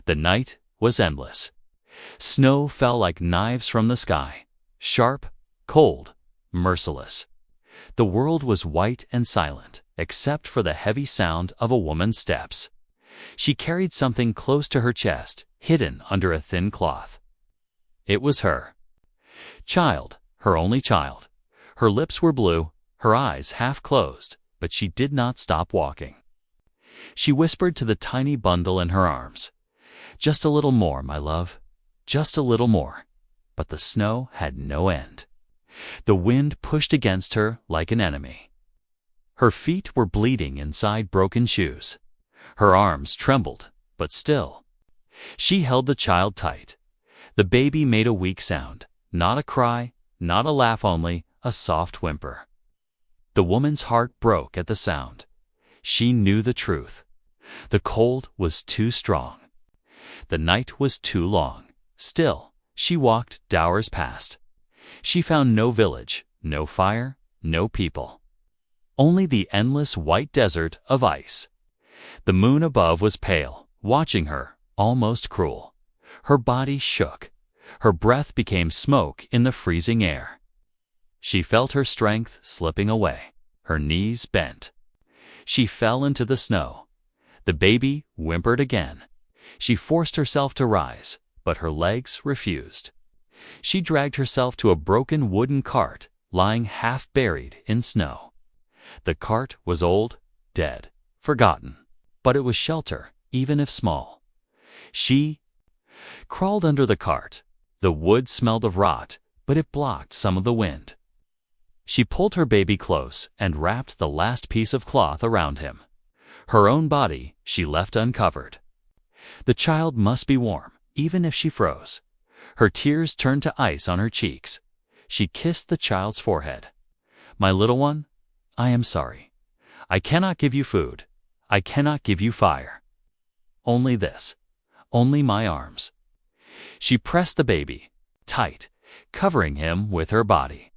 The night was endless. Snow fell like knives from the sky, sharp, cold, merciless. The world was white and silent, except for the heavy sound of a woman's steps. She carried something close to her chest, hidden under a thin cloth. It was her child, her only child. Her lips were blue, her eyes half closed, but she did not stop walking. She whispered to the tiny bundle in her arms, "Just a little more, my love, just a little more." But the snow had no end. The wind pushed against her like an enemy. Her feet were bleeding inside broken shoes. Her arms trembled, but still. She held the child tight. The baby made a weak sound, not a cry, not a laugh, only a soft whimper. The woman's heart broke at the sound. She knew the truth. The cold was too strong. The night was too long. Still, she walked hours past. She found no village, no fire, no people. Only the endless white desert of ice. The moon above was pale, watching her, almost cruel. Her body shook. Her breath became smoke in the freezing air. She felt her strength slipping away. Her knees bent. She fell into the snow. The baby whimpered again. She forced herself to rise, but her legs refused. She dragged herself to a broken wooden cart lying half buried in snow. The cart was old, dead, forgotten, but it was shelter, even if small. She crawled under the cart. The wood smelled of rot, but it blocked some of the wind. She pulled her baby close and wrapped the last piece of cloth around him. Her own body she left uncovered. The child must be warm, even if she froze. Her tears turned to ice on her cheeks. She kissed the child's forehead. "My little one, I am sorry. I cannot give you food. I cannot give you fire. Only this, only my arms." She pressed the baby tight, covering him with her body.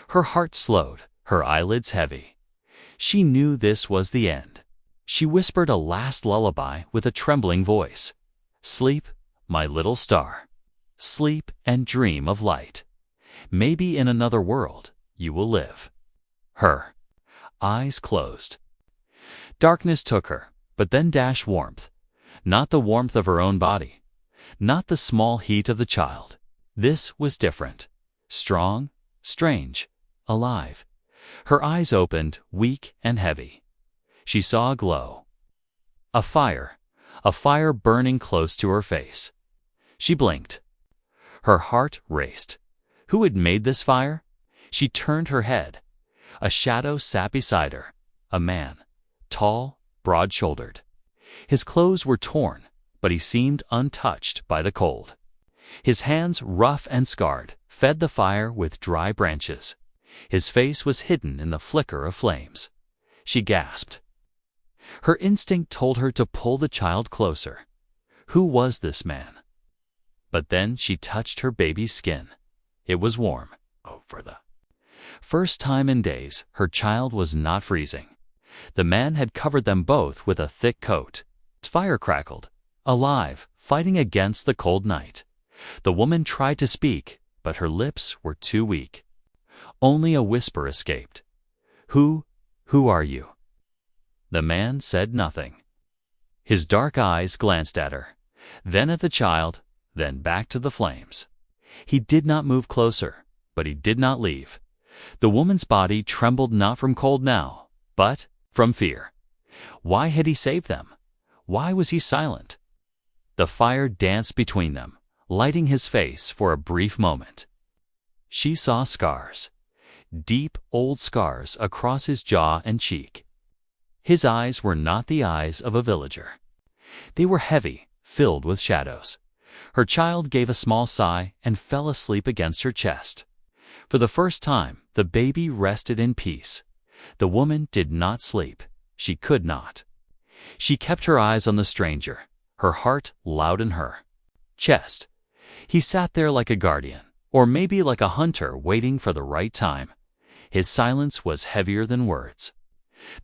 Her heart slowed, her eyelids heavy. She knew this was the end. She whispered a last lullaby with a trembling voice. "Sleep, my little star. Sleep and dream of light. Maybe in another world you will live." Her eyes closed. Darkness took her, but then dashed warmth. Not the warmth of her own body. Not the small heat of the child. This was different. Strong, strange, alive. Her eyes opened, weak and heavy. She saw a glow. A fire burning close to her face. She blinked. Her heart raced. Who had made this fire? She turned her head. A shadow sat beside her. A man, tall, broad-shouldered. His clothes were torn, but he seemed untouched by the cold. His hands, rough and scarred, fed the fire with dry branches. His face was hidden in the flicker of flames. She gasped. Her instinct told her to pull the child closer. Who was this man? But then she touched her baby's skin. It was warm. Oh, for the first time in days, her child was not freezing. The man had covered them both with a thick coat. His fire crackled, alive, fighting against the cold night. The woman tried to speak, but her lips were too weak. Only a whisper escaped. Who are you?" The man said nothing. His dark eyes glanced at her, then at the child, then back to the flames. He did not move closer, but he did not leave. The woman's body trembled not from cold now, but from fear. Why had he saved them? Why was he silent? The fire danced between them, lighting his face for a brief moment. She saw scars, deep old scars across his jaw and cheek. His eyes were not the eyes of a villager. They were heavy, filled with shadows. Her child gave a small sigh and fell asleep against her chest. For the first time, the baby rested in peace. The woman did not sleep. She could not. She kept her eyes on the stranger, her heart loud in her chest. He sat there like a guardian, or maybe like a hunter waiting for the right time. His silence was heavier than words.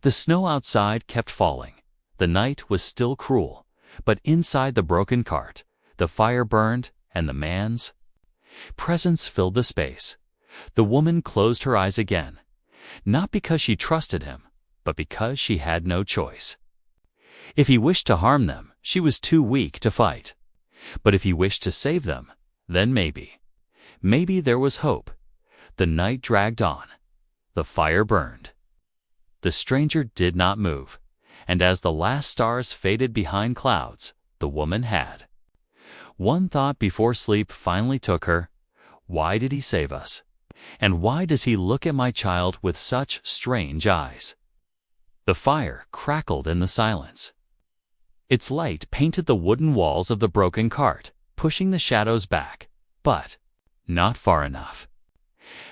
The snow outside kept falling. The night was still cruel, But inside the broken cart, the fire burned, and the man's presence filled the space. The woman closed her eyes again, not because she trusted him, but because she had no choice. If he wished to harm them, she was too weak to fight. But if he wished to save them, then maybe there was hope. The night dragged on. The fire burned. The stranger did not move, and as the last stars faded behind clouds, the woman had one thought before sleep finally took her. Why did he save us? And why does he look at my child with such strange eyes? The fire crackled in the silence. Its light painted the wooden walls of the broken cart, pushing the shadows back, but not far enough.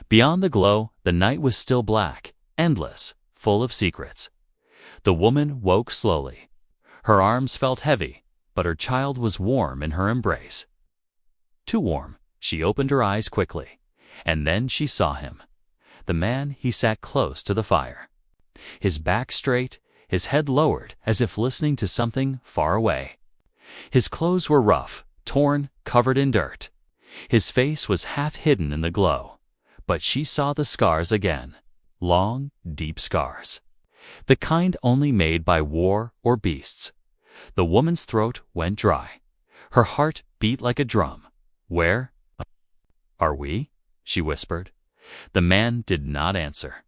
Beyond the glow, the night was still black, endless, full of secrets. The woman woke slowly. Her arms felt heavy, but her child was warm in her embrace. Too warm, she opened her eyes quickly, and then she saw him. The man, he sat close to the fire. His back straight, his head lowered as if listening to something far away. His clothes were rough, torn, covered in dirt. His face was half hidden in the glow, but she saw the scars again. Long, deep scars. The kind only made by war or beasts. The woman's throat went dry. Her heart beat like a drum. Where are we? She whispered. The man did not answer.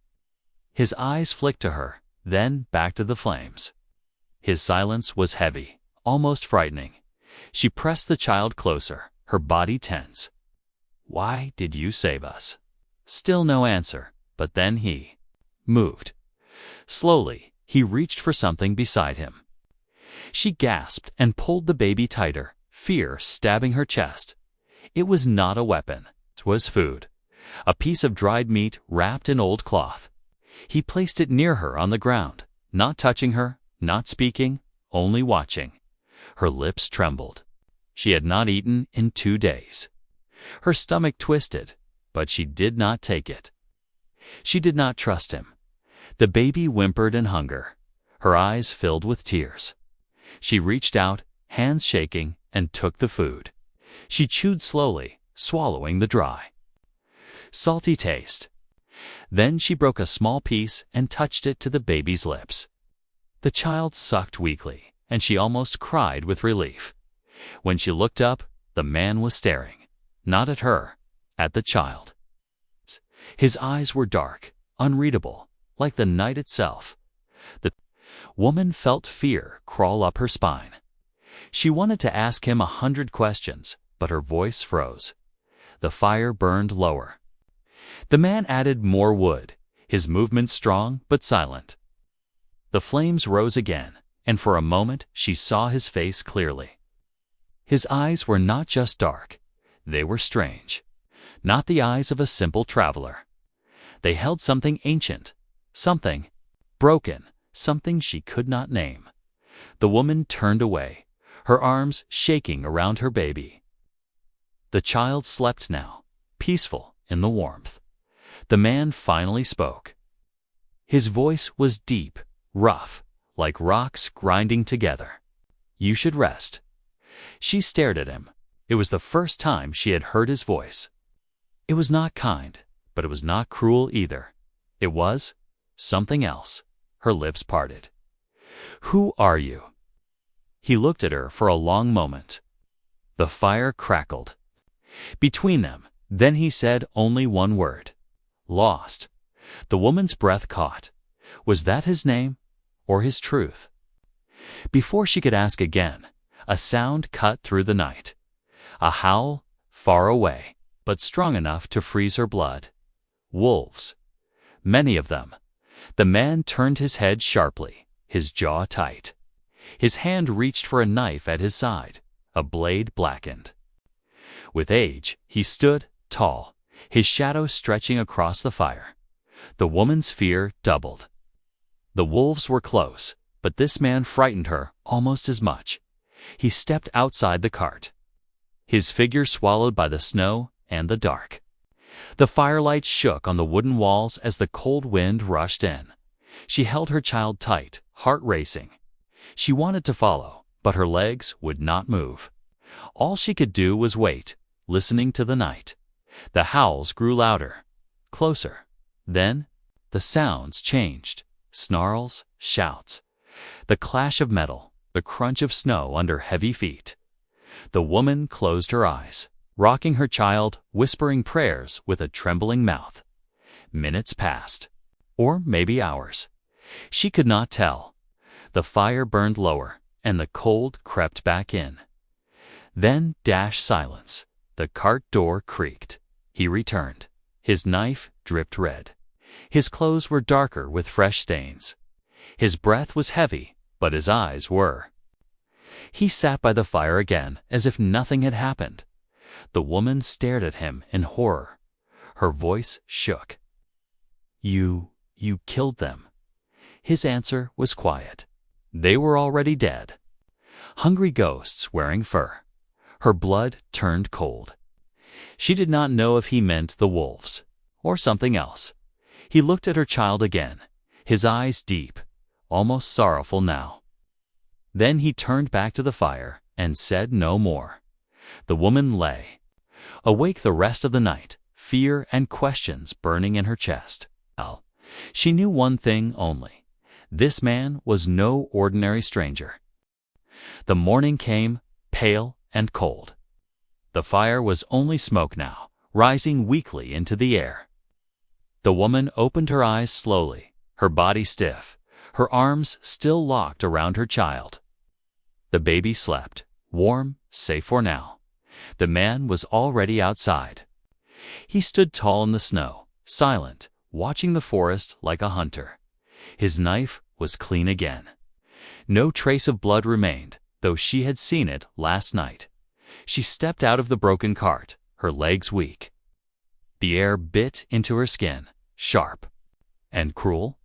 His eyes flicked to her, then back to the flames. His silence was heavy, almost frightening. She pressed the child closer, her body tense. Why did you save us? Still no answer, but then he moved. Slowly, he reached for something beside him. She gasped and pulled the baby tighter, fear stabbing her chest. It was not a weapon. It was food. A piece of dried meat wrapped in old cloth. He placed it near her on the ground, not touching her, not speaking, only watching. Her lips trembled. She had not eaten in 2 days. Her stomach twisted, but she did not take it. She did not trust him. The baby whimpered in hunger. Her eyes filled with tears. She reached out, hands shaking, and took the food. She chewed slowly, swallowing the dry, salty taste. Then she broke a small piece and touched it to the baby's lips. The child sucked weakly, and she almost cried with relief. When she looked up, the man was staring, not at her, at the child. His eyes were dark, unreadable, like the night itself. The woman felt fear crawl up her spine. She wanted to ask him 100 questions, but her voice froze. The fire burned lower. The man added more wood, his movements strong but silent. The flames rose again, and for a moment she saw his face clearly. His eyes were not just dark, they were strange. Not the eyes of a simple traveler. They held something ancient, something broken, something she could not name. The woman turned away, her arms shaking around her baby. The child slept now, peaceful in the warmth. The man finally spoke. His voice was deep, rough, like rocks grinding together. You should rest. She stared at him. It was the first time she had heard his voice. It was not kind, but it was not cruel either. It was something else. Her lips parted. Who are you? He looked at her for a long moment. The fire crackled between them. Then he said only one word. Lost. The woman's breath caught. Was that his name or his truth? Before she could ask again, a sound cut through the night. A howl, far away, but strong enough to freeze her blood. Wolves. Many of them. The man turned his head sharply, his jaw tight. His hand reached for a knife at his side, a blade blackened. With age, he stood, tall, his shadow stretching across the fire. The woman's fear doubled. The wolves were close, but this man frightened her almost as much. He stepped outside the cart, his figure swallowed by the snow and the dark. The firelight shook on the wooden walls as the cold wind rushed in. She held her child tight, heart racing. She wanted to follow, but her legs would not move. All she could do was wait, listening to the night. The howls grew louder, closer. Then, the sounds changed. Snarls, shouts, the clash of metal, the crunch of snow under heavy feet. The woman closed her eyes, rocking her child, whispering prayers with a trembling mouth. Minutes passed, or maybe hours. She could not tell. The fire burned lower, and the cold crept back in. Then silence. The cart door creaked. He returned. His knife dripped red. His clothes were darker with fresh stains. His breath was heavy, but his eyes were. He sat by the fire again as if nothing had happened. The woman stared at him in horror. Her voice shook. You killed them." His answer was quiet. They were already dead. Hungry ghosts wearing fur. Her blood turned cold. She did not know if he meant the wolves or something else. He looked at her child again, his eyes deep, almost sorrowful now. Then he turned back to the fire and said no more. The woman lay, awake the rest of the night, fear and questions burning in her chest. Well, she knew one thing only. This man was no ordinary stranger. The morning came, pale and cold. The fire was only smoke now, rising weakly into the air. The woman opened her eyes slowly, her body stiff, her arms still locked around her child. The baby slept, warm, safe for now. The man was already outside. He stood tall in the snow, silent, watching the forest like a hunter. His knife was clean again. No trace of blood remained, though she had seen it last night. She stepped out of the broken cart, her legs weak. The air bit into her skin, sharp and cruel.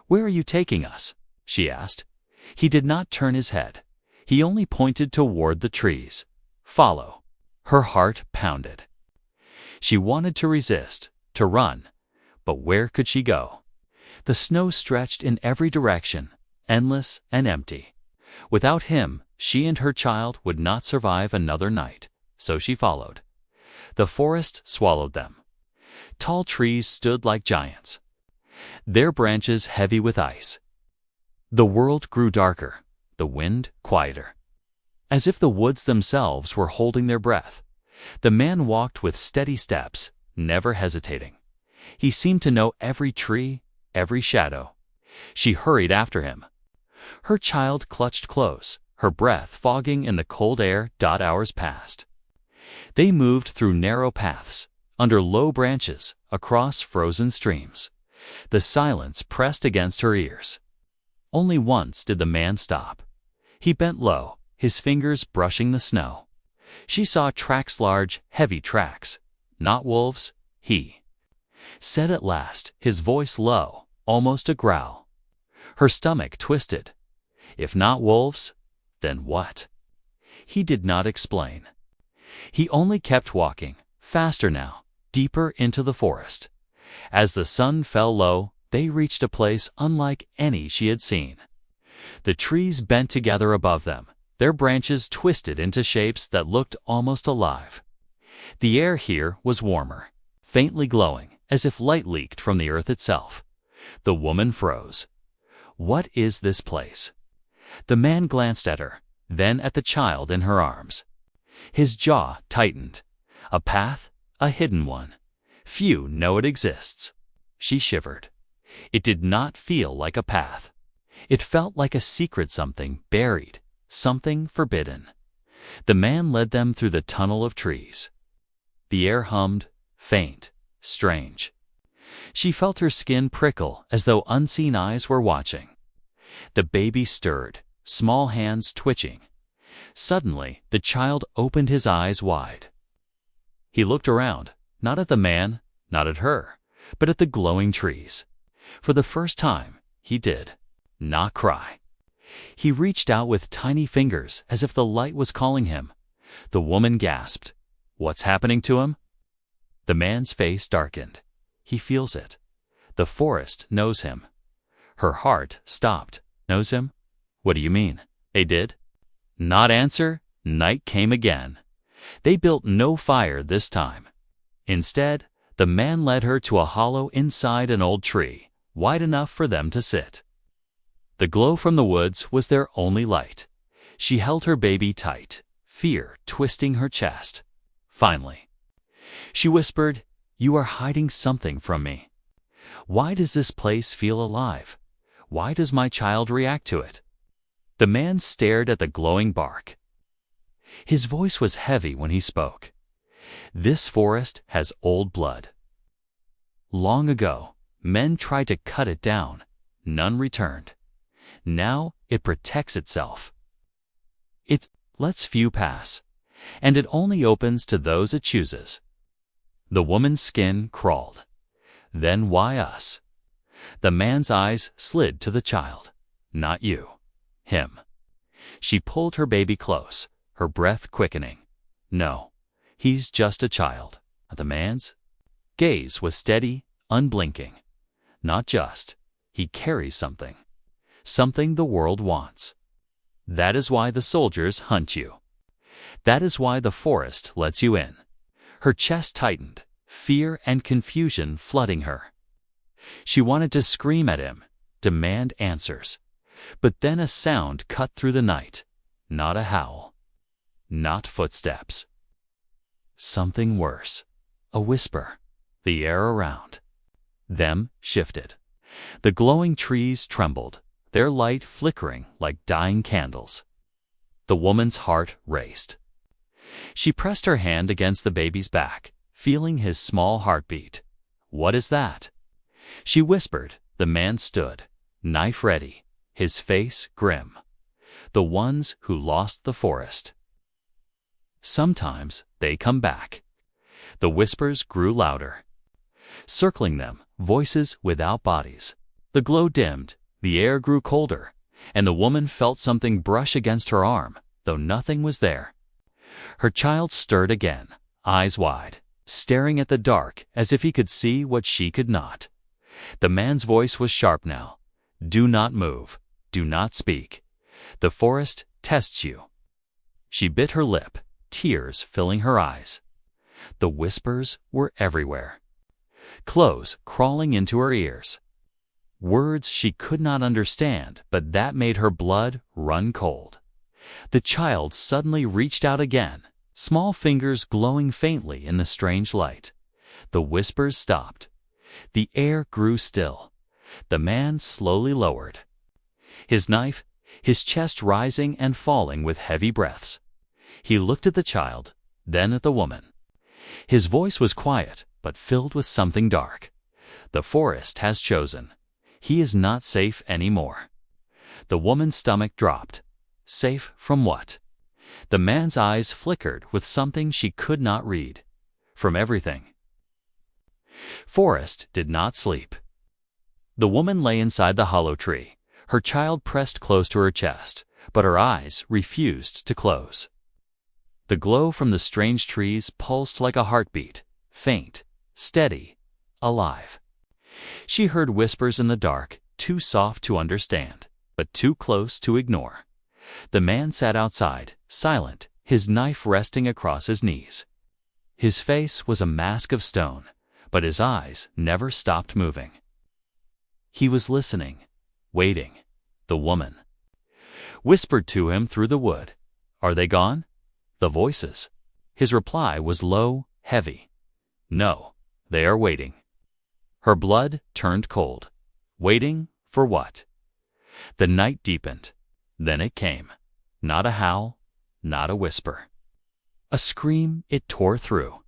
"Where are you taking us?" she asked. He did not turn his head. He only pointed toward the trees. "Follow." Her heart pounded. She wanted to resist, to run, but where could she go? The snow stretched in every direction, endless and empty. Without him, she and her child would not survive another night, so she followed. The forest swallowed them. Tall trees stood like giants, their branches heavy with ice. The world grew darker, the wind quieter. As if the woods themselves were holding their breath, the man walked with steady steps, never hesitating. He seemed to know every tree, every shadow. She hurried after him. Her child clutched close, her breath fogging in the cold air. Hours passed. They moved through narrow paths, under low branches, across frozen streams. The silence pressed against her ears. Only once did the man stop. He bent low, his fingers brushing the snow. She saw tracks, large, heavy tracks. Not wolves, he said at last, his voice low, almost a growl. Her stomach twisted. If not wolves, then what? He did not explain. He only kept walking, faster now, deeper into the forest. As the sun fell low, they reached a place unlike any she had seen. The trees bent together above them, their branches twisted into shapes that looked almost alive. The air here was warmer, faintly glowing, as if light leaked from the earth itself. The woman froze. What is this place? The man glanced at her, then at the child in her arms. His jaw tightened. A path, a hidden one. Few know it exists. She shivered. It did not feel like a path. It felt like a secret, something buried, something forbidden. The man led them through the tunnel of trees. The air hummed, faint, strange. She felt her skin prickle as though unseen eyes were watching. The baby stirred, small hands twitching. Suddenly, the child opened his eyes wide. He looked around, not at the man, not at her, but at the glowing trees. For the first time, he did not cry. He reached out with tiny fingers as if the light was calling him. The woman gasped. What's happening to him? The man's face darkened. He feels it. The forest knows him. Her heart stopped. Knows him? What do you mean? They did? Not answer, night came again. They built no fire this time. Instead, the man led her to a hollow inside an old tree, wide enough for them to sit. The glow from the woods was their only light. She held her baby tight, fear twisting her chest. Finally, she whispered, "You are hiding something from me. Why does this place feel alive? Why does my child react to it?" The man stared at the glowing bark. His voice was heavy when he spoke. "This forest has old blood. Long ago, men tried to cut it down. None returned. Now it protects itself. It lets few pass, and it only opens to those it chooses." The woman's skin crawled. "Then why us?" The man's eyes slid to the child. "Not you. Him." She pulled her baby close, her breath quickening. "No, he's just a child." The man's gaze was steady, unblinking. "Not just. He carries something. Something the world wants. That is why the soldiers hunt you. That is why the forest lets you in." Her chest tightened, fear and confusion flooding her. She wanted to scream at him, demand answers. But then a sound cut through the night. Not a howl. Not footsteps. Something worse. A whisper. The air around them shifted. The glowing trees trembled, their light flickering like dying candles. The woman's heart raced. She pressed her hand against the baby's back, feeling his small heartbeat. "What is that?" She whispered. The man stood, knife ready, his face grim. "The ones who lost the forest. Sometimes they come back." The whispers grew louder. Circling them, voices without bodies. The glow dimmed, the air grew colder, and the woman felt something brush against her arm, though nothing was there. Her child stirred again, eyes wide, staring at the dark as if he could see what she could not. The man's voice was sharp now. "Do not move. Do not speak. The forest tests you." She bit her lip, tears filling her eyes. The whispers were everywhere. Clothes crawling into her ears. Words she could not understand, but that made her blood run cold. The child suddenly reached out again, small fingers glowing faintly in the strange light. The whispers stopped. The air grew still. The man slowly lowered. His knife, his chest rising and falling with heavy breaths. He looked at the child, then at the woman. His voice was quiet, but filled with something dark. "The forest has chosen. He is not safe anymore." The woman's stomach dropped. Safe from what? The man's eyes flickered with something she could not read. From everything. Forest did not sleep. The woman lay inside the hollow tree, her child pressed close to her chest, but her eyes refused to close. The glow from the strange trees pulsed like a heartbeat, faint, steady, alive. She heard whispers in the dark, too soft to understand, but too close to ignore. The man sat outside, silent, his knife resting across his knees. His face was a mask of stone, but his eyes never stopped moving. He was listening, waiting. The woman whispered to him through the wood, "Are they gone?" The voices. His reply was low, heavy. "No, they are waiting." Her blood turned cold. Waiting for what? The night deepened. Then it came. Not a howl, not a whisper. A scream it tore through.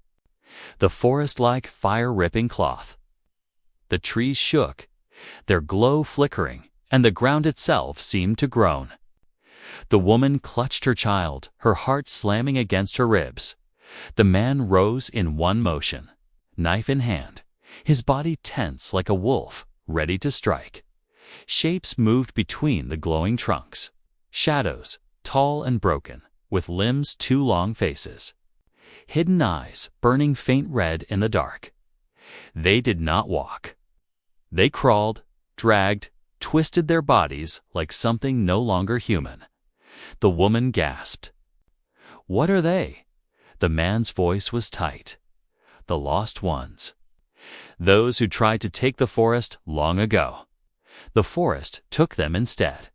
The forest like fire-ripping cloth. The trees shook, their glow flickering, and the ground itself seemed to groan. The woman clutched her child, her heart slamming against her ribs. The man rose in one motion, knife in hand, his body tense like a wolf, ready to strike. Shapes moved between the glowing trunks. Shadows, tall and broken, with limbs too long faces. Hidden eyes burning faint red in the dark. They did not walk. They crawled, dragged, twisted their bodies like something no longer human. The woman gasped. "What are they?" The man's voice was tight. "The lost ones. Those who tried to take the forest long ago. The forest took them instead."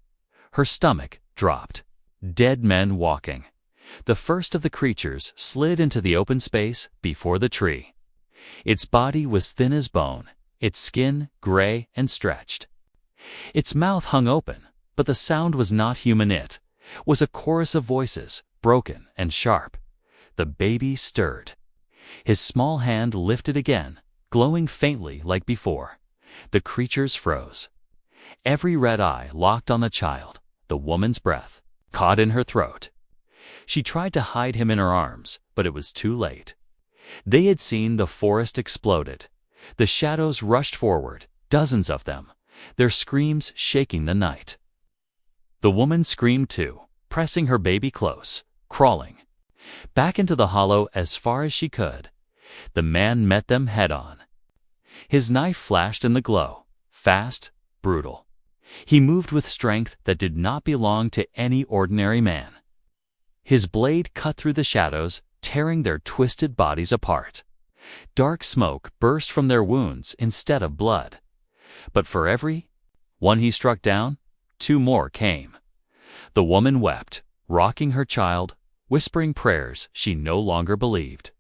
Her stomach dropped. Dead men walking. The first of the creatures slid into the open space before the tree. Its body was thin as bone, its skin gray and stretched. Its mouth hung open, but the sound was not human. It was a chorus of voices, broken and sharp. The baby stirred. His small hand lifted again, glowing faintly like before. The creatures froze. Every red eye locked on the child, the woman's breath caught in her throat. She tried to hide him in her arms, but it was too late. They had seen the forest exploded. The shadows rushed forward, dozens of them, their screams shaking the night. The woman screamed too, pressing her baby close, crawling back into the hollow as far as she could. The man met them head-on. His knife flashed in the glow, fast, brutal. He moved with strength that did not belong to any ordinary man. His blade cut through the shadows, tearing their twisted bodies apart. Dark smoke burst from their wounds instead of blood. But for every one he struck down, two more came. The woman wept, rocking her child, whispering prayers she no longer believed.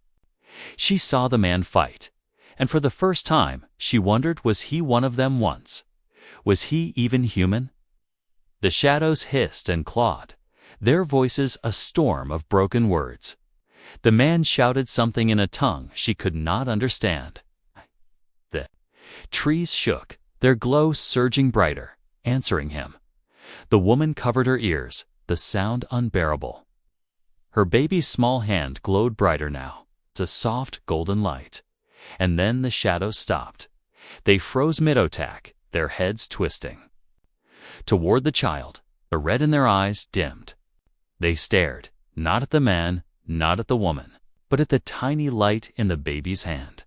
She saw the man fight, and for the first time she wondered, was he one of them once? Was he even human? The shadows hissed and clawed, their voices a storm of broken words. The man shouted something in a tongue she could not understand. The trees shook, their glow surging brighter, answering him. The woman covered her ears, the sound unbearable. Her baby's small hand glowed brighter now, a soft golden light. And then the shadows stopped. They froze mid-attack, their heads twisting. Toward the child, the red in their eyes dimmed. They stared, not at the man, not at the woman, but at the tiny light in the baby's hand.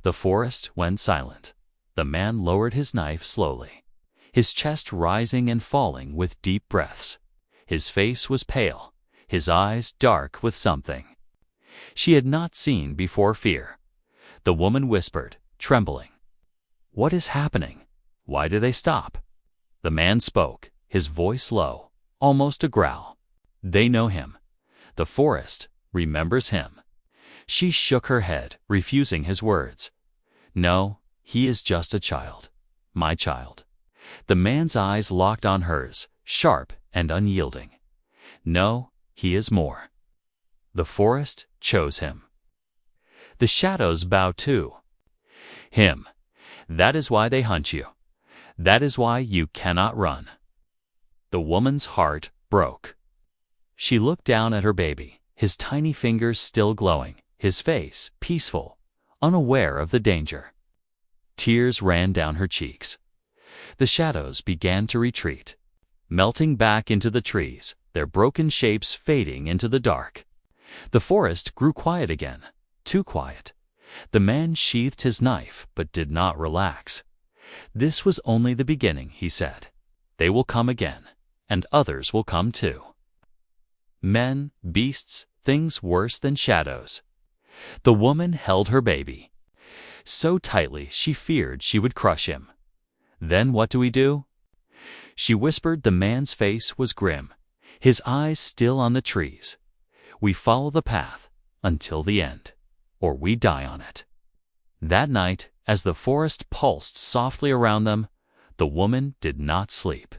The forest went silent. The man lowered his knife slowly, his chest rising and falling with deep breaths. His face was pale, his eyes dark with something she had not seen before: fear. The woman whispered, trembling, "What is happening? Why do they stop?" The man spoke, his voice low, almost a growl. "They know him. The forest remembers him." She shook her head, refusing his words. "No, he is just a child. My child." The man's eyes locked on hers, sharp and unyielding. "No, he is more. The forest chose him. The shadows bow to him. That is why they hunt you. That is why you cannot run." The woman's heart broke. She looked down at her baby, his tiny fingers still glowing, his face peaceful, unaware of the danger. Tears ran down her cheeks. The shadows began to retreat, melting back into the trees, their broken shapes fading into the dark. The forest grew quiet again, too quiet. The man sheathed his knife but did not relax. "This was only the beginning," he said. "They will come again, and others will come too. Men, beasts, things worse than shadows." The woman held her baby so tightly she feared she would crush him. "Then what do we do?" She whispered. The man's face was grim, his eyes still on the trees. "We follow the path until the end, or we die on it." That night, as the forest pulsed softly around them, the woman did not sleep.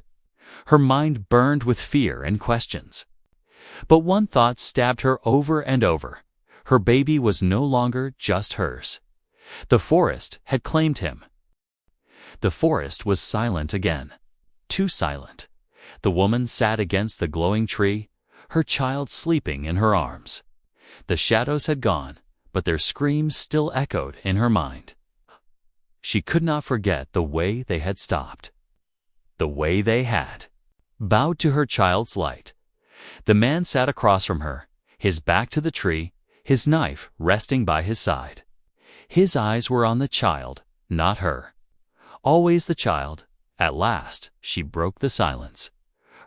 Her mind burned with fear and questions. But one thought stabbed her over and over. Her baby was no longer just hers. The forest had claimed him. The forest was silent again, too silent. The woman sat against the glowing tree, her child sleeping in her arms. The shadows had gone, but their screams still echoed in her mind. She could not forget the way they had stopped, the way they had bowed to her child's light. The man sat across from her, his back to the tree, his knife resting by his side. His eyes were on the child, not her. Always the child. At last, she broke the silence.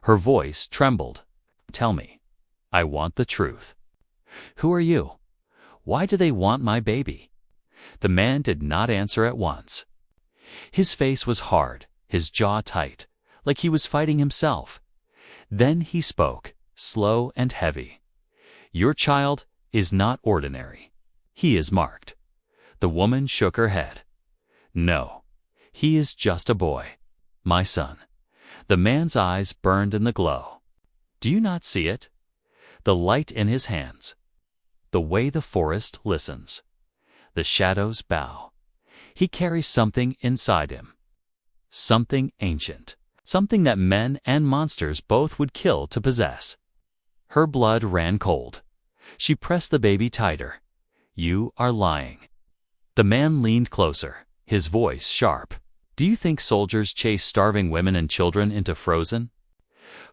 Her voice trembled. Tell me. I want the truth. Who are you? Why do they want my baby? The man did not answer at once. His face was hard, his jaw tight, like he was fighting himself. Then he spoke, slow and heavy. Your child is not ordinary. He is marked. The woman shook her head. No, he is just a boy. My son. The man's eyes burned in the glow. Do you not see it? The light in his hands. The way the forest listens. The shadows bow. He carries something inside him. Something ancient. Something that men and monsters both would kill to possess. Her blood ran cold. She pressed the baby tighter. You are lying. The man leaned closer, his voice sharp. Do you think soldiers chase starving women and children into frozen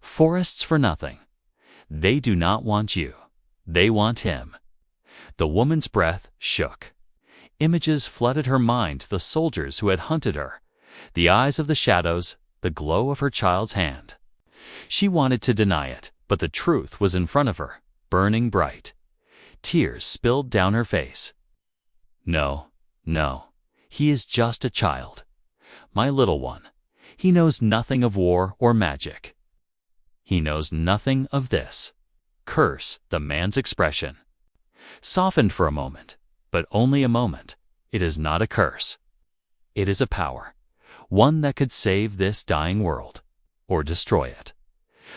forests for nothing? They do not want you. They want him. The woman's breath shook. Images flooded her mind, the soldiers who had hunted her, the eyes of the shadows, the glow of her child's hand. She wanted to deny it, but the truth was in front of her, burning bright. Tears spilled down her face. No, no, he is just a child. My little one. He knows nothing of war or magic. He knows nothing of this. Curse, the man's expression. Softened for a moment, but only a moment. It is not a curse. It is a power, one that could save this dying world, or destroy it.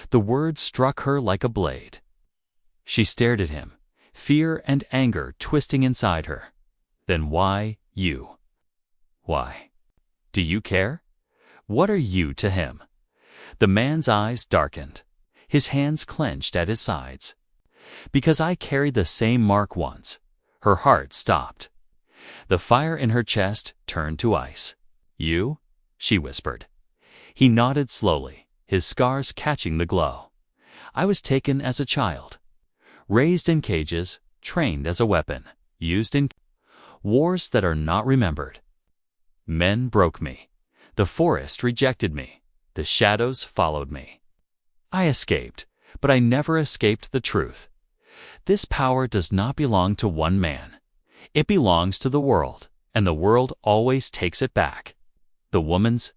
The word struck her like a blade. She stared at him, fear and anger twisting inside her. Then why you? Why? Do you care? What are you to him? The man's eyes darkened. His hands clenched at his sides. Because I carried the same mark once. Her heart stopped. The fire in her chest turned to ice. You? She whispered. He nodded slowly, his scars catching the glow. I was taken as a child. Raised in cages, trained as a weapon, used in wars that are not remembered. Men broke me. The forest rejected me. The shadows followed me. I escaped, but I never escaped the truth. This power does not belong to one man. It belongs to the world, and the world always takes it back. The woman's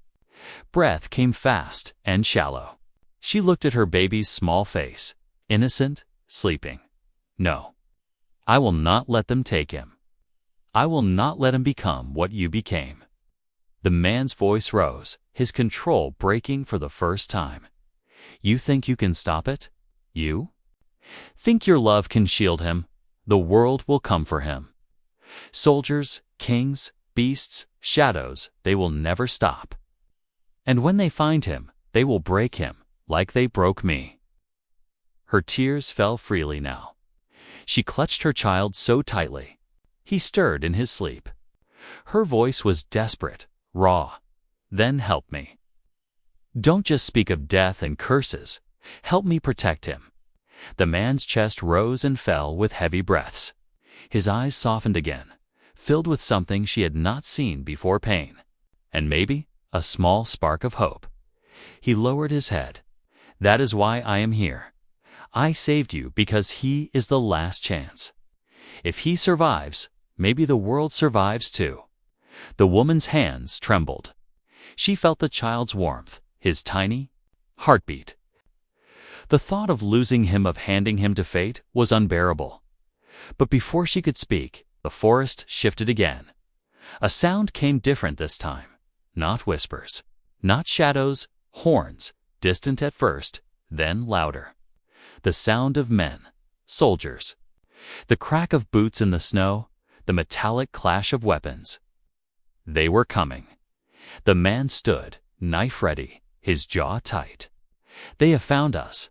breath came fast and shallow. She looked at her baby's small face, innocent, sleeping. No, I will not let them take him. I will not let him become what you became. The man's voice rose, his control breaking for the first time. You think you can stop it? You? Think your love can shield him? The world will come for him. Soldiers, kings, beasts, shadows, they will never stop. And when they find him, they will break him, like they broke me. Her tears fell freely now. She clutched her child so tightly. He stirred in his sleep. Her voice was desperate, raw. Then help me. Don't just speak of death and curses. Help me protect him. The man's chest rose and fell with heavy breaths. His eyes softened again, filled with something she had not seen before, pain, and maybe a small spark of hope. He lowered his head. That is why I am here. I saved you because he is the last chance. If he survives, maybe the world survives too. The woman's hands trembled. She felt the child's warmth, his tiny heartbeat. The thought of losing him, of handing him to fate, was unbearable. But before she could speak, the forest shifted again. A sound came different this time. Not whispers, not shadows, horns, distant at first, then louder. The sound of men, soldiers. The crack of boots in the snow, the metallic clash of weapons. They were coming. The man stood, knife ready, his jaw tight. They have found us.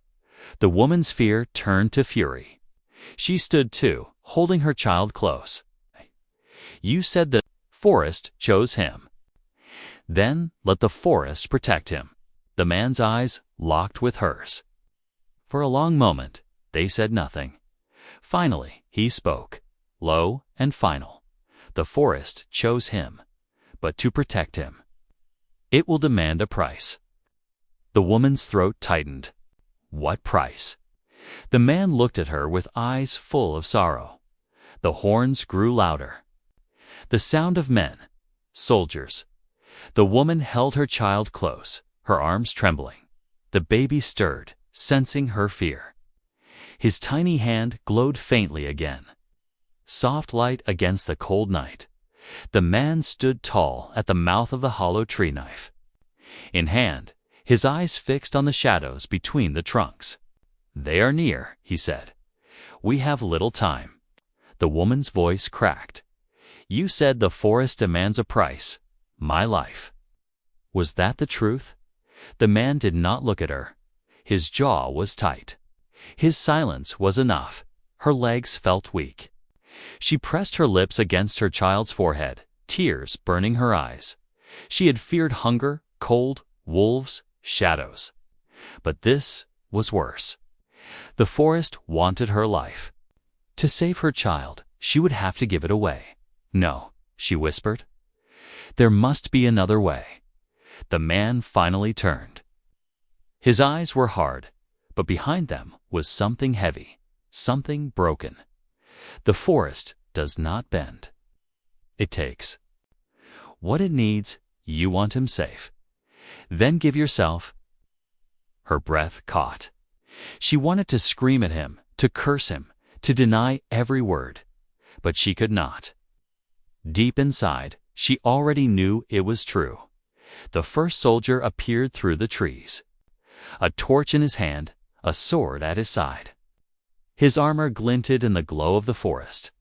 The woman's fear turned to fury. She stood too, holding her child close. You said the forest chose him. Then let the forest protect him. The man's eyes locked with hers. For a long moment, they said nothing. Finally, he spoke, low and final. The forest chose him, but to protect him, it will demand a price. The woman's throat tightened. What price? The man looked at her with eyes full of sorrow. The horns grew louder. The sound of men, soldiers. The woman held her child close, her arms trembling. The baby stirred, sensing her fear. His tiny hand glowed faintly again. Soft light against the cold night. The man stood tall at the mouth of the hollow tree knife. In hand, his eyes fixed on the shadows between the trunks. "They are near," he said. "We have little time." The woman's voice cracked. "You said the forest demands a price. My life." Was that the truth? The man did not look at her. His jaw was tight. His silence was enough. Her legs felt weak. She pressed her lips against her child's forehead, tears burning her eyes. She had feared hunger, cold, wolves, shadows. But this was worse. The forest wanted her life. To save her child, she would have to give it away. "No," she whispered. "There must be another way." The man finally turned. His eyes were hard, but behind them was something heavy, something broken. The forest does not bend. It takes. What it needs, you want him safe. Then give yourself. Her breath caught. She wanted to scream at him, to curse him, to deny every word. But she could not. Deep inside, she already knew it was true. The first soldier appeared through the trees. A torch in his hand, a sword at his side. His armor glinted in the glow of the forest.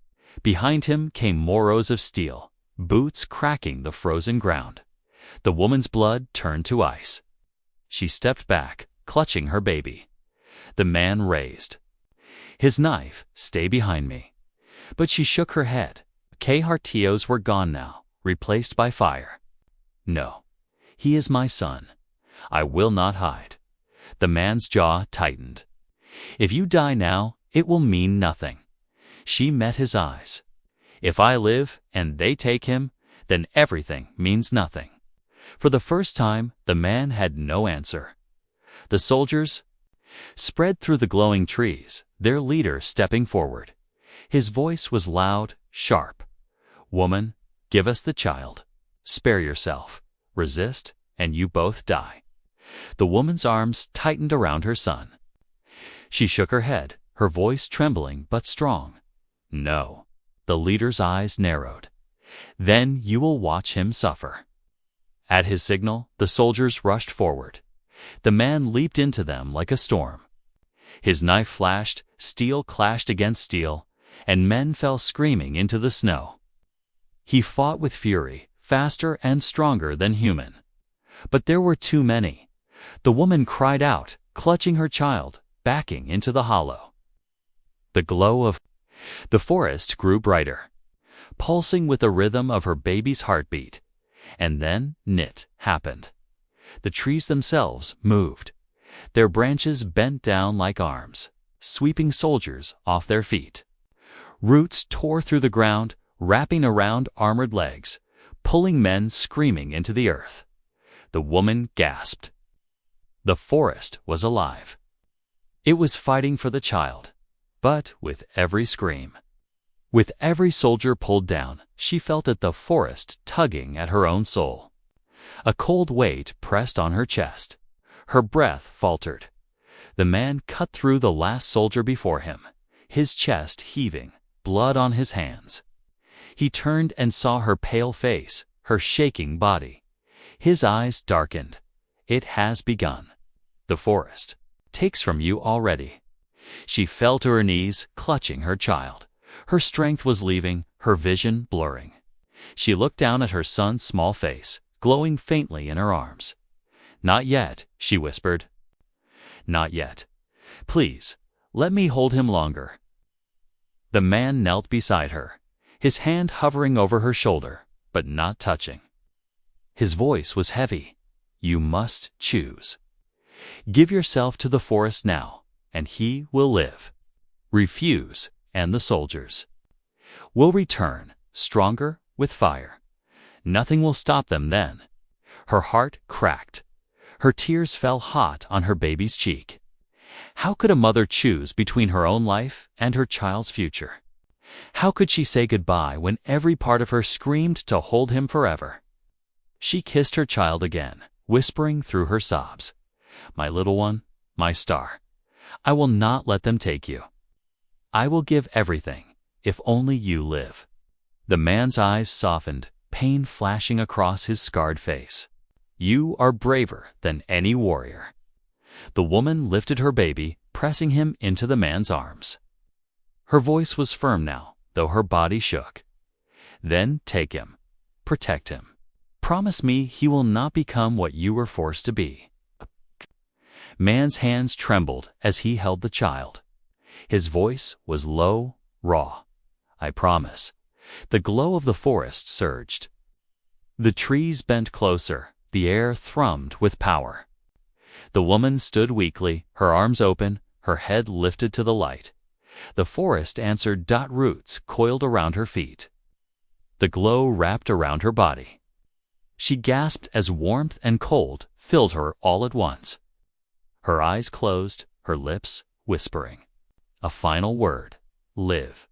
Behind him came more rows of steel, boots cracking the frozen ground. The woman's blood turned to ice. She stepped back, clutching her baby. The man raised. "His knife, stay behind me." But she shook her head. Hartios were gone now, replaced by fire. "No, he is my son. I will not hide." The man's jaw tightened. "If you die now, it will mean nothing." She met his eyes. "If I live and they take him, then everything means nothing." For the first time, the man had no answer. The soldiers spread through the glowing trees, their leader stepping forward. His voice was loud, sharp. "Woman, give us the child. Spare yourself. Resist, and you both die." The woman's arms tightened around her son. She shook her head, her voice trembling but strong. "No." The leader's eyes narrowed. "Then you will watch him suffer." At his signal, the soldiers rushed forward. The man leaped into them like a storm. His knife flashed, steel clashed against steel, and men fell screaming into the snow. He fought with fury, faster and stronger than human. But there were too many. The woman cried out, clutching her child, backing into the hollow. The glow of the forest grew brighter, pulsing with the rhythm of her baby's heartbeat. And then it happened. The trees themselves moved. Their branches bent down like arms, sweeping soldiers off their feet. Roots tore through the ground, wrapping around armored legs, pulling men screaming into the earth. The woman gasped. The forest was alive. It was fighting for the child, but with every scream, with every soldier pulled down, she felt it the forest tugging at her own soul. A cold weight pressed on her chest. Her breath faltered. The man cut through the last soldier before him, his chest heaving, blood on his hands. He turned and saw her pale face, her shaking body. His eyes darkened. "It has begun. The forest takes from you already." She fell to her knees, clutching her child. Her strength was leaving, her vision blurring. She looked down at her son's small face, glowing faintly in her arms. "Not yet," she whispered. "Not yet. Please, let me hold him longer." The man knelt beside her, his hand hovering over her shoulder, but not touching. His voice was heavy. "You must choose. Give yourself to the forest now, and he will live. Refuse, and the soldiers will return, stronger, with fire. Nothing will stop them then." Her heart cracked. Her tears fell hot on her baby's cheek. How could a mother choose between her own life and her child's future? How could she say goodbye when every part of her screamed to hold him forever? She kissed her child again, whispering through her sobs, "My little one, my star, I will not let them take you. I will give everything, if only you live." The man's eyes softened, pain flashing across his scarred face. "You are braver than any warrior." The woman lifted her baby, pressing him into the man's arms. Her voice was firm now, though her body shook. "Then take him. Protect him. Promise me he will not become what you were forced to be." Man's hands trembled as he held the child. His voice was low, raw. "I promise." The glow of the forest surged. The trees bent closer, the air thrummed with power. The woman stood weakly, her arms open, her head lifted to the light. The forest answered. Roots coiled around her feet. The glow wrapped around her body. She gasped as warmth and cold filled her all at once. Her eyes closed, her lips whispering. A final word: live.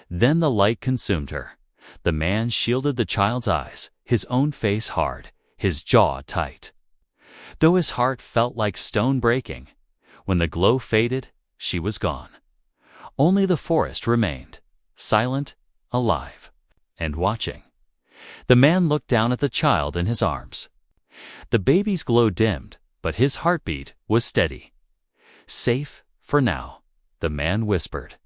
Then the light consumed her. The man shielded the child's eyes, his own face hard, his jaw tight. Though his heart felt like stone breaking, when the glow faded, she was gone. Only the forest remained, silent, alive, and watching. The man looked down at the child in his arms. The baby's glow dimmed, but his heartbeat was steady. "Safe for now," the man whispered,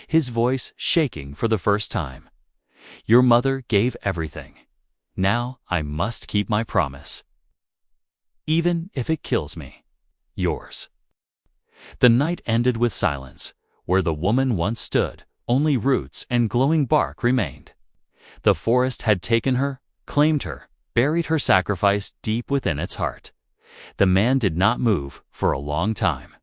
his voice shaking for the first time. "Your mother gave everything. Now I must keep my promise. Even if it kills me. Yours." The night ended with silence. Where the woman once stood, only roots and glowing bark remained. The forest had taken her, claimed her, buried her sacrifice deep within its heart. The man did not move for a long time.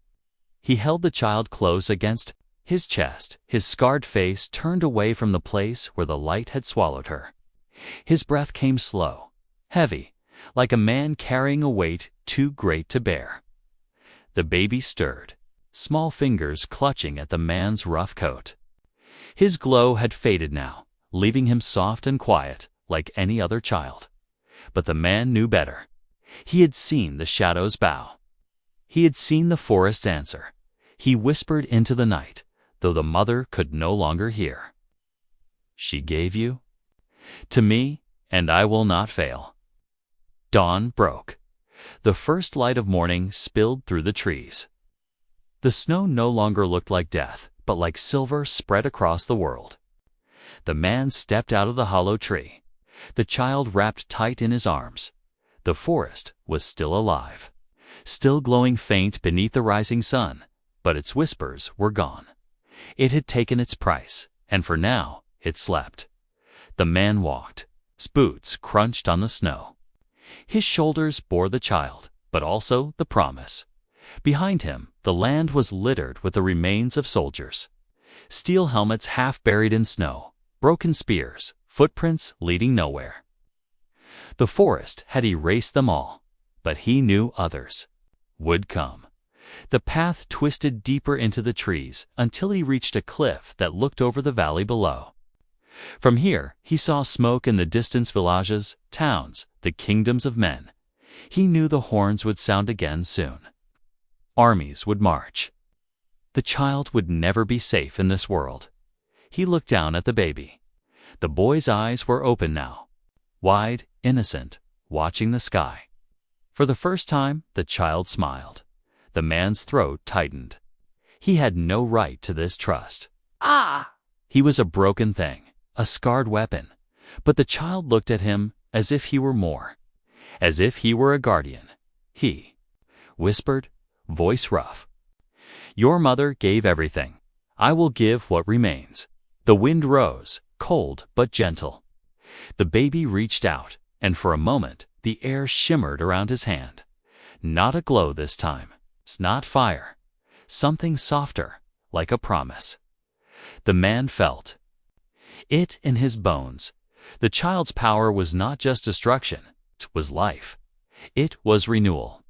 He held the child close against his chest, his scarred face turned away from the place where the light had swallowed her. His breath came slow, heavy, like a man carrying a weight too great to bear. The baby stirred, small fingers clutching at the man's rough coat. His glow had faded now, leaving him soft and quiet like any other child. But the man knew better. He had seen the shadows bow. He had seen the forest answer. He whispered into the night, though the mother could no longer hear. "She gave you to me, and I will not fail." Dawn broke. The first light of morning spilled through the trees. The snow no longer looked like death, but like silver spread across the world. The man stepped out of the hollow tree, the child wrapped tight in his arms. The forest was still alive, still glowing faint beneath the rising sun, but its whispers were gone. It had taken its price, and for now it slept. The man walked. His boots crunched on the snow. His shoulders bore the child, but also the promise. Behind him, the land was littered with the remains of soldiers. Steel helmets half buried in snow, broken spears, footprints leading nowhere. The forest had erased them all, but he knew others would come. The path twisted deeper into the trees until he reached a cliff that looked over the valley below. From here, he saw smoke in the distance, villages, towns, the kingdoms of men. He knew the horns would sound again soon. Armies would march. The child would never be safe in this world. He looked down at the baby. The boy's eyes were open now, wide, innocent, watching the sky. For the first time, the child smiled. The man's throat tightened. He had no right to this trust. He was a broken thing, a scarred weapon. But the child looked at him as if he were more, as if he were a guardian. He whispered, voice rough, "Your mother gave everything. I will give what remains." The wind rose, cold but gentle. The baby reached out, and for a moment the air shimmered around his hand. Not a glow this time, not fire, something softer, like a promise. The man felt it in his bones. The child's power was not just destruction, it was life. It was renewal.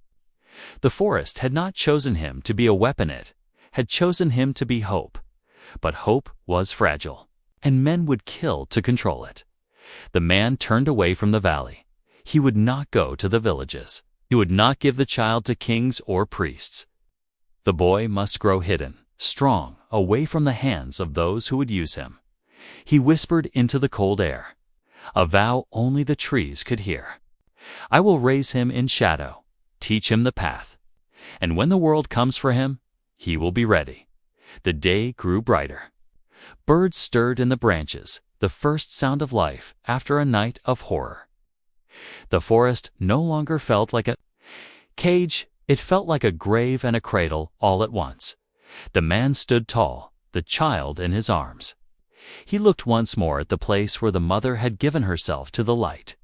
The forest had not chosen him to be a weapon, it had chosen him to be hope. But hope was fragile, and men would kill to control it. The man turned away from the valley. He would not go to the villages. He would not give the child to kings or priests. The boy must grow hidden, strong, away from the hands of those who would use him. He whispered into the cold air, a vow only the trees could hear. I will raise him in shadow, teach him the path, and when the world comes for him, he will be ready. The day grew brighter. Birds stirred in the branches, the first sound of life after a night of horror. The forest no longer felt like a cage, it felt like a grave and a cradle all at once. The man stood tall, the child in his arms. He looked once more at the place where the mother had given herself to the light.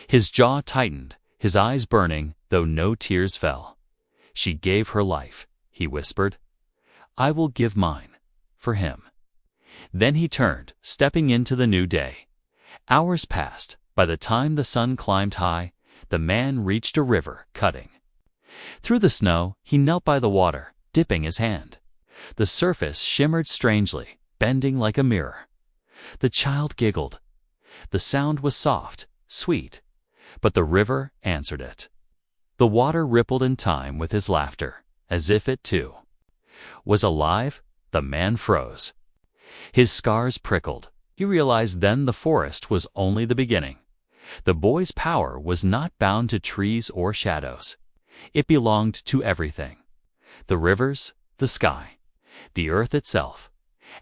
His jaw tightened, his eyes burning, though no tears fell. She gave her life, he whispered. I will give mine, for him. Then he turned, stepping into the new day. Hours passed. By the time the sun climbed high, the man reached a river, cutting through the snow. He knelt by the water, dipping his hand. The surface shimmered strangely, bending like a mirror. The child giggled. The sound was soft, sweet, but the river answered it. The water rippled in time with his laughter, as if it, too, was alive. The man froze. His scars prickled. He realized then the forest was only the beginning. The boy's power was not bound to trees or shadows. It belonged to everything. The rivers, the sky, the earth itself.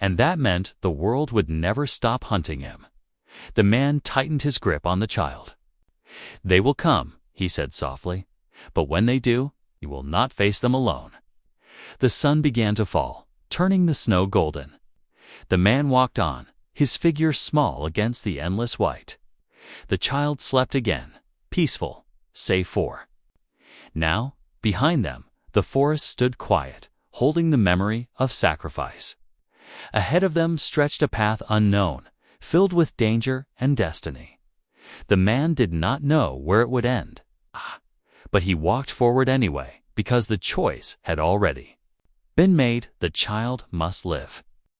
And that meant the world would never stop hunting him. The man tightened his grip on the child. They will come, he said softly, but when they do, you will not face them alone. The sun began to fall, turning the snow golden. The man walked on, his figure small against the endless white. The child slept again, peaceful, save for. Now, behind them, the forest stood quiet, holding the memory of sacrifice. Ahead of them stretched a path unknown, filled with danger and destiny. The man did not know where it would end, but he walked forward anyway, because the choice had already been made. The child must live.